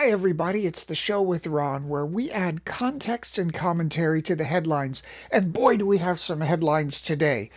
Hi, everybody. It's the show with Ron, where we add context and commentary to the headlines. And boy, do we have some headlines today.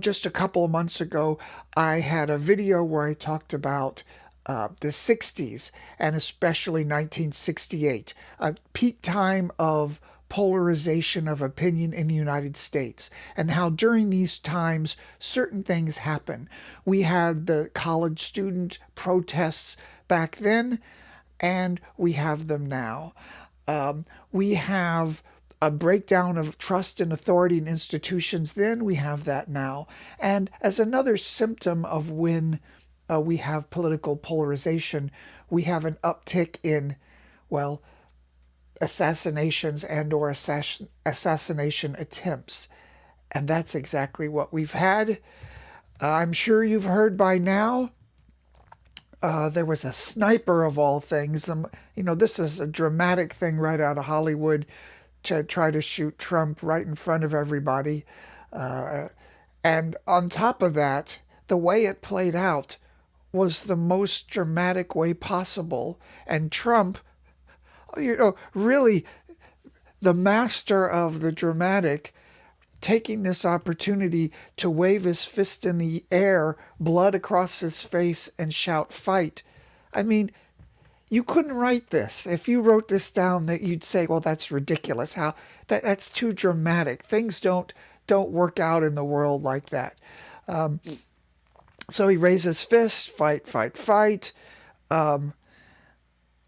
Just a couple of months ago, I had a video where I talked about the 60s and especially 1968, a peak time of polarization of opinion in the United States, and how during these times certain things happen. We had the college student protests back then, and we have them now. We have a breakdown of trust in authority and institutions then, we have that now. And as another symptom of when we have political polarization, we have an uptick in, well, assassinations and or assassination attempts. And that's exactly what we've had. I'm sure you've heard by now. There was a sniper of all things. This is a dramatic thing right out of Hollywood to try to shoot Trump right in front of everybody. And on top of that, the way it played out was the most dramatic way possible. And Trump, really the master of the dramatic, taking this opportunity to wave his fist in the air, blood across his face, and shout, "Fight." I mean, you couldn't write this. If you wrote this down, that you'd say, "Well, that's ridiculous. That's too dramatic. Things don't work out in the world like that." So he raised his fist, "Fight, fight, fight." I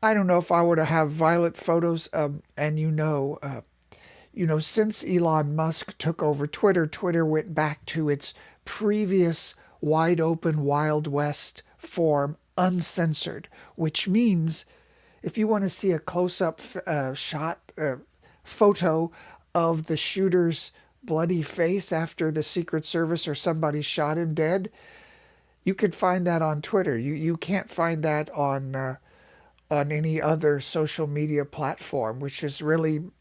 don't know if I were to have violent photos, and since Elon Musk took over Twitter, Twitter went back to its previous wide open Wild West form, uncensored, which means if you want to see a close up photo of the shooter's bloody face after the Secret Service or somebody shot him dead, you could find that on Twitter. You can't find that on any other social media platform, which is really.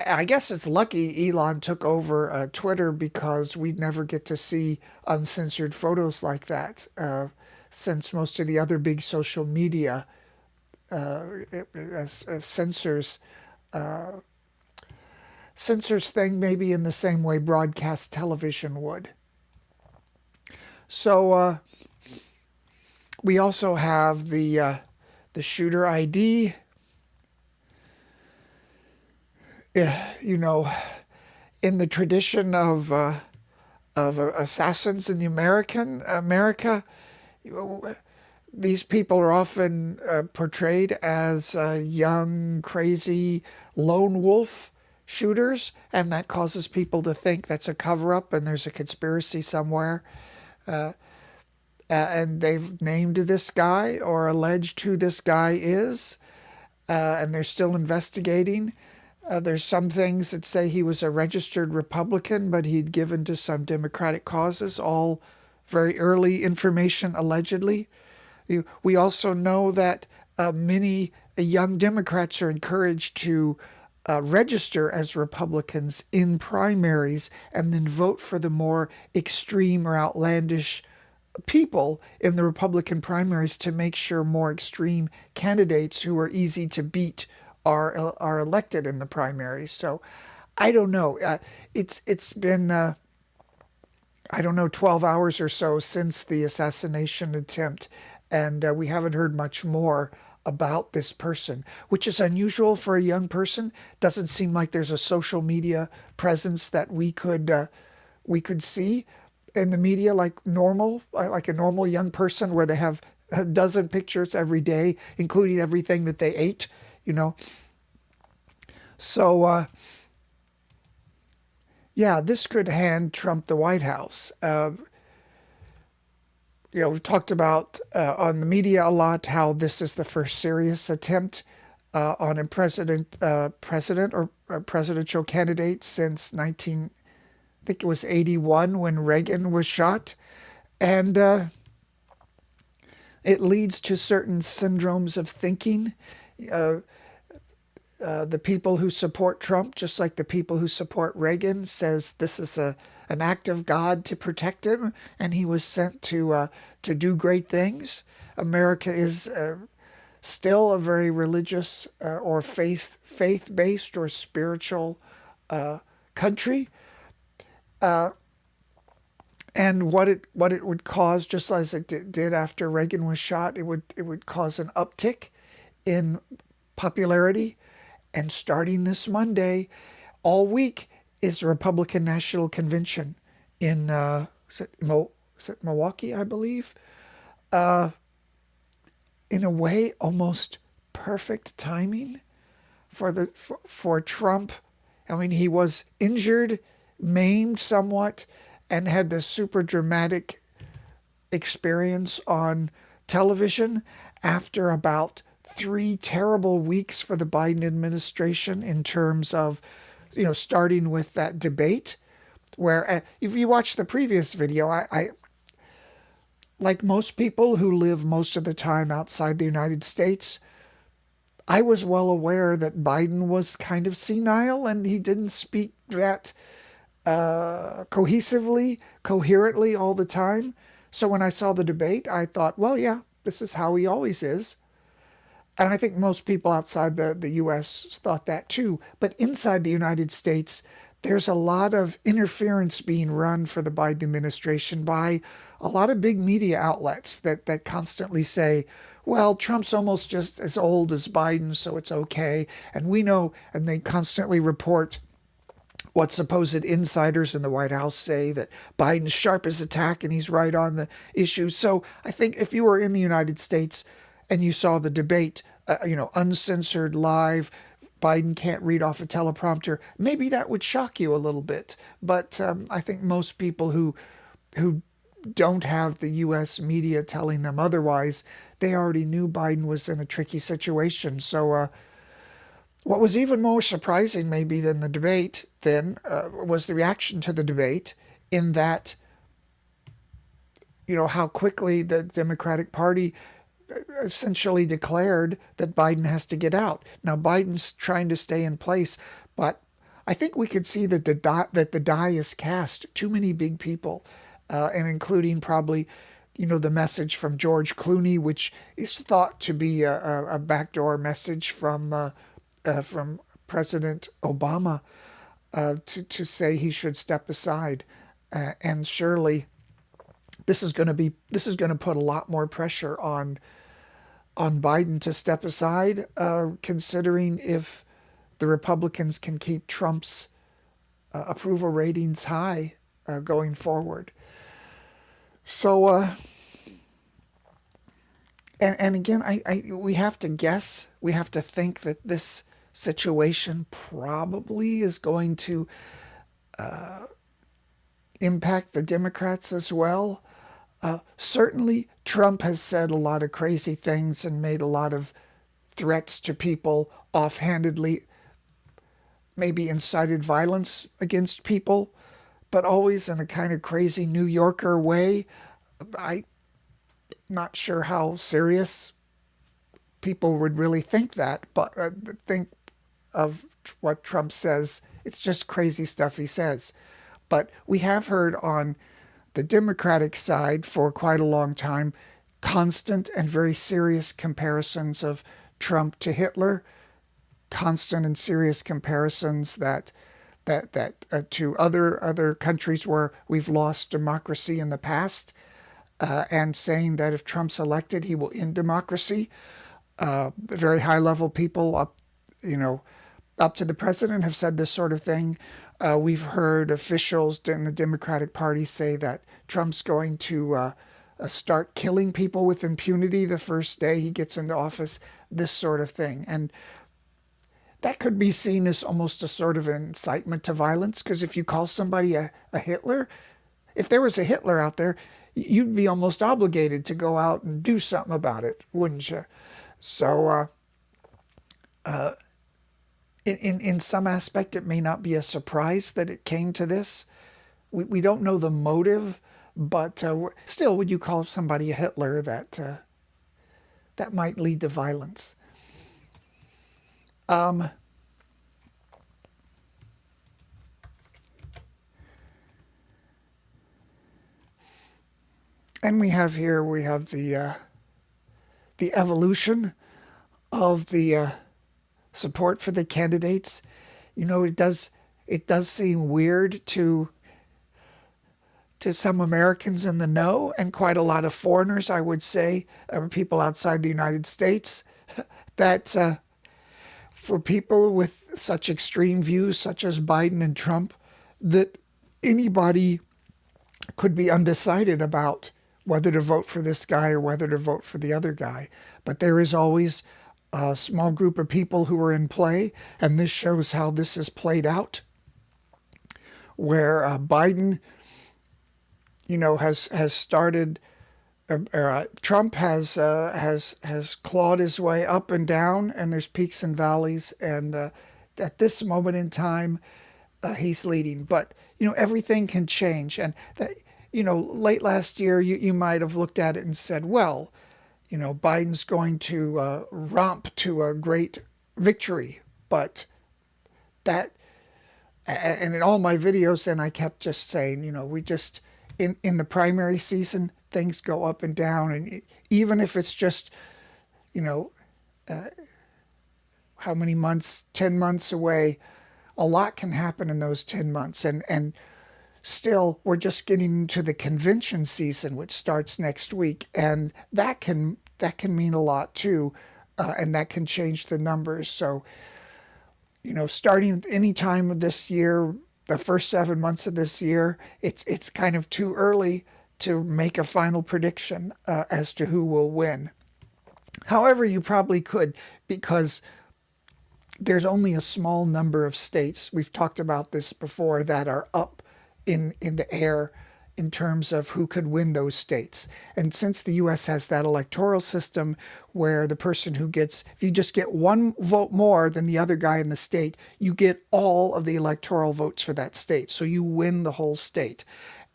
I guess it's lucky Elon took over Twitter, because we'd never get to see uncensored photos like that, since most of the other big social media censors thing maybe in the same way broadcast television would. So we also have the shooter ID. In the tradition of assassins in the America, these people are often portrayed as young, crazy, lone wolf shooters, and that causes people to think that's a cover-up and there's a conspiracy somewhere. And they've named this guy, or alleged who this guy is, and they're still investigating. There's some things that say he was a registered Republican, but he'd given to some Democratic causes, all very early information, allegedly. We also know that many young Democrats are encouraged to register as Republicans in primaries and then vote for the more extreme or outlandish people in the Republican primaries to make sure more extreme candidates who are easy to beat are elected in the primaries. So I don't know. It's been 12 hours or so since the assassination attempt, and we haven't heard much more about this person, which is unusual for a young person. Doesn't seem like there's a social media presence that we could see in the media like a normal young person, where they have a dozen pictures every day, including everything that they ate. So, this could hand Trump the White House. We've talked about on the media a lot how this is the first serious attempt on a president or a presidential candidate since I think it was 81 when Reagan was shot. And it leads to certain syndromes of thinking. The people who support Trump, just like the people who support Reagan, says this is an act of God to protect him, and he was sent to do great things. America is still a very religious or faith-based or spiritual country. And what it would cause, just as it did after Reagan was shot, it would cause an uptick in popularity. And starting this Monday, all week is the Republican National Convention in is it Milwaukee, I believe. In a way, almost perfect timing for Trump. I mean, he was injured, maimed somewhat, and had this super dramatic experience on television after about 3 terrible weeks for the Biden administration in terms of, starting with that debate where if you watch the previous video, I like most people who live most of the time outside the United States, I was well aware that Biden was kind of senile and he didn't speak that cohesively, coherently all the time. So when I saw the debate, I thought, well, yeah, this is how he always is. And I think most people outside the US thought that too. But inside the United States, there's a lot of interference being run for the Biden administration by a lot of big media outlets that constantly say, well, Trump's almost just as old as Biden, so it's okay. And we know, and they constantly report what supposed insiders in the White House say, that Biden's sharp as a tack and he's right on the issue. So I think if you were in the United States and you saw the debate, uncensored, live, Biden can't read off a teleprompter, maybe that would shock you a little bit. But I think most people who don't have the U.S. media telling them otherwise, they already knew Biden was in a tricky situation. So what was even more surprising maybe than the debate then was the reaction to the debate, in that, how quickly the Democratic Party essentially declared that Biden has to get out. Now, Biden's trying to stay in place, but I think we could see that the die is cast. Too many big people, and including probably, the message from George Clooney, which is thought to be a backdoor message from President Obama to say he should step aside. And surely this is going to put a lot more pressure on Biden to step aside, considering if the Republicans can keep Trump's approval ratings high going forward. So, and again, we have to guess, we have to think that this situation probably is going to impact the Democrats as well. Certainly, Trump has said a lot of crazy things and made a lot of threats to people offhandedly, maybe incited violence against people, but always in a kind of crazy New Yorker way. I'm not sure how serious people would really think that, but think of what Trump says. It's just crazy stuff he says. But we have heard on the Democratic side for quite a long time constant and very serious comparisons of Trump to Hitler, constant and serious comparisons that to other countries where we've lost democracy in the past, and saying that if Trump's elected, he will end democracy. Very high level people up to the president have said this sort of thing. We've heard officials in the Democratic Party say that Trump's going to start killing people with impunity the first day he gets into office, this sort of thing. And that could be seen as almost a sort of an incitement to violence, because if you call somebody a Hitler, if there was a Hitler out there, you'd be almost obligated to go out and do something about it, wouldn't you? So in some aspect, it may not be a surprise that it came to this. We don't know the motive, but still, would you call somebody a Hitler, that might lead to violence? And we have the evolution of the support for the candidates. It does seem weird to some Americans in the know, and quite a lot of foreigners, I would say, people outside the United States, that for people with such extreme views, such as Biden and Trump, that anybody could be undecided about whether to vote for this guy or whether to vote for the other guy. But there is always a small group of people who are in play, and this shows how this is played out, where Biden, has started. Trump has clawed his way up and down, and there's peaks and valleys. And at this moment in time, he's leading. But everything can change. And that, late last year, you might have looked at it and said, well, Biden's going to romp to a great victory. But that, and in all my videos, and I kept just saying, we just in the primary season, things go up and down, and even if it's just, how many months, 10 months away, a lot can happen in those 10 months, and still we're just getting into the convention season, which starts next week, and that can mean a lot too, and that can change the numbers. So, starting any time of this year, the first 7 months of this year, it's kind of too early to make a final prediction as to who will win. However, you probably could, because there's only a small number of states, we've talked about this before, that are up in the air in terms of who could win those states. And since the U.S. has that electoral system where the person who gets, if you just get one vote more than the other guy in the state, you get all of the electoral votes for that state. So you win the whole state.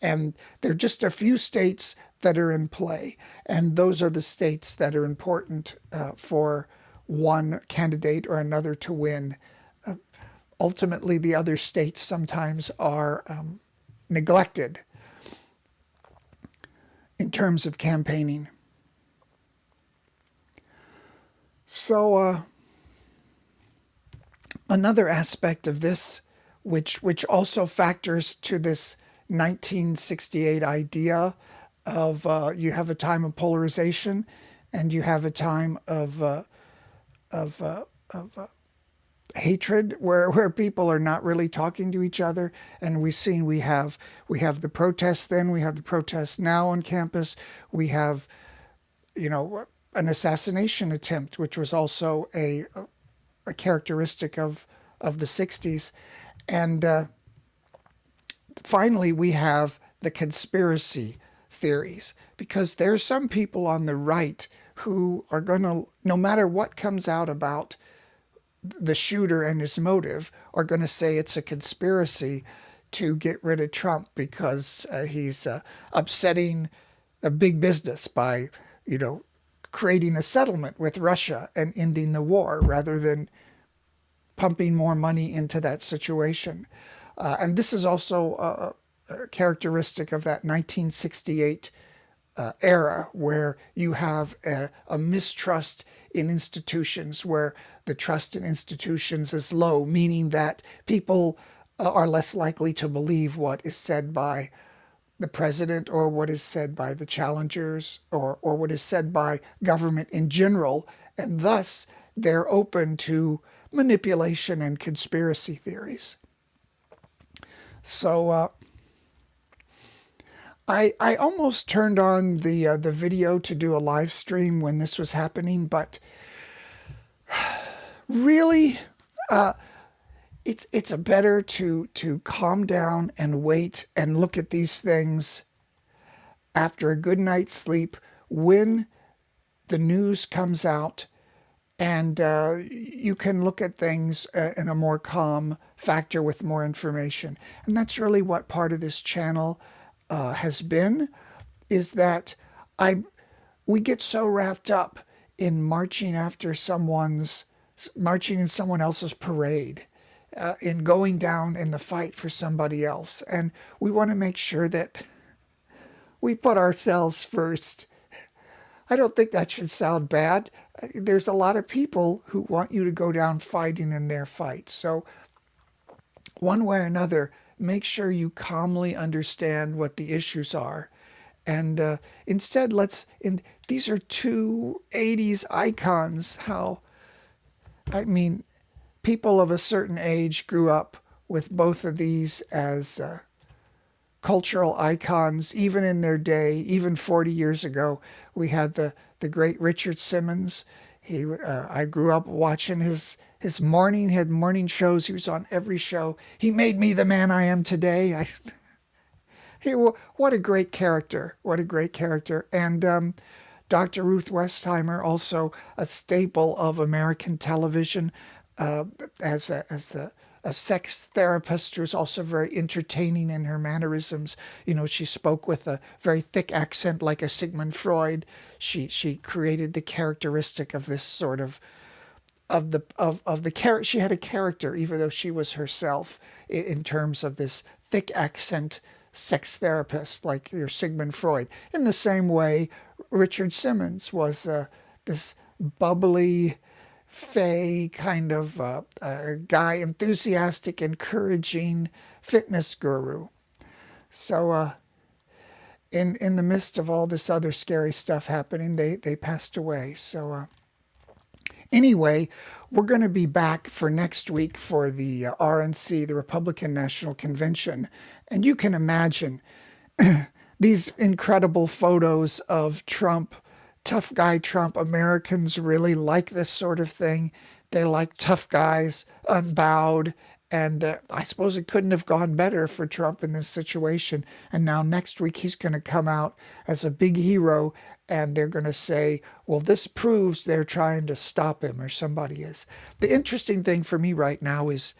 And there are just a few states that are in play. And those are the states that are important for one candidate or another to win. Ultimately, the other states sometimes are neglected in terms of campaigning. So another aspect of this, which also factors to this 1968 idea of you have a time of polarization, and you have a time of hatred, where people are not really talking to each other. And we've seen we have the protests then, we have the protests now on campus, we have an assassination attempt, which was also a characteristic of the 60s. And finally we have the conspiracy theories, because there's some people on the right who are going to, no matter what comes out about the shooter and his motive, are going to say it's a conspiracy to get rid of Trump because he's upsetting a big business by, creating a settlement with Russia and ending the war rather than pumping more money into that situation. And this is also a characteristic of that 1968 era, where you have a mistrust in institutions, where the trust in institutions is low, meaning that people are less likely to believe what is said by the president, or what is said by the challengers, or what is said by government in general, and thus they're open to manipulation and conspiracy theories. So I almost turned on the video to do a live stream when this was happening, but really, it's better to calm down and wait and look at these things after a good night's sleep, when the news comes out, and you can look at things in a more calm factor with more information. And that's really what part of this channel has been, is that we get so wrapped up in marching in someone else's parade, in going down in the fight for somebody else. And we want to make sure that we put ourselves first. I don't think that should sound bad. There's a lot of people who want you to go down fighting in their fight. So, one way or another, make sure you calmly understand what the issues are. And instead, these are two 80s icons. I mean, people of a certain age grew up with both of these as cultural icons, even in their day, even 40 years ago. We had the great Richard Simmons. I grew up watching his morning shows. He was on every show. He made me the man I am today. What a great character! What a great character! And Dr. Ruth Westheimer, also a staple of American television, uh, as a sex therapist who was also very entertaining in her mannerisms. You know, she spoke with a very thick accent like a Sigmund Freud. She created the characteristic of this sort of the character. She had a character, even though she was herself, in terms of this thick accent sex therapist, like your Sigmund Freud. In the same way, Richard Simmons was this bubbly, fey kind of guy, enthusiastic, encouraging fitness guru. So, in the midst of all this other scary stuff happening, they passed away. So, anyway, we're going to be back for next week for the RNC, the Republican National Convention. And you can imagine these incredible photos of Trump, tough guy Trump. Americans really like this sort of thing. They like tough guys, unbowed. And I suppose it couldn't have gone better for Trump in this situation. And now next week he's going to come out as a big hero, and they're going to say, well, this proves they're trying to stop him, or somebody is. The interesting thing for me right now is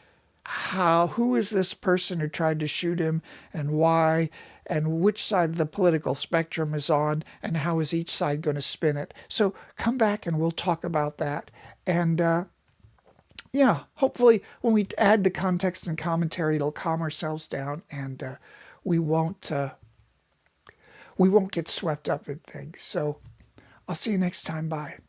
who is this person who tried to shoot him, and why, and which side of the political spectrum is on, and how is each side going to spin it. So come back and we'll talk about that. And yeah, hopefully when we add the context and commentary, it'll calm ourselves down, and we won't we won't get swept up in things. So I'll see you next time. Bye.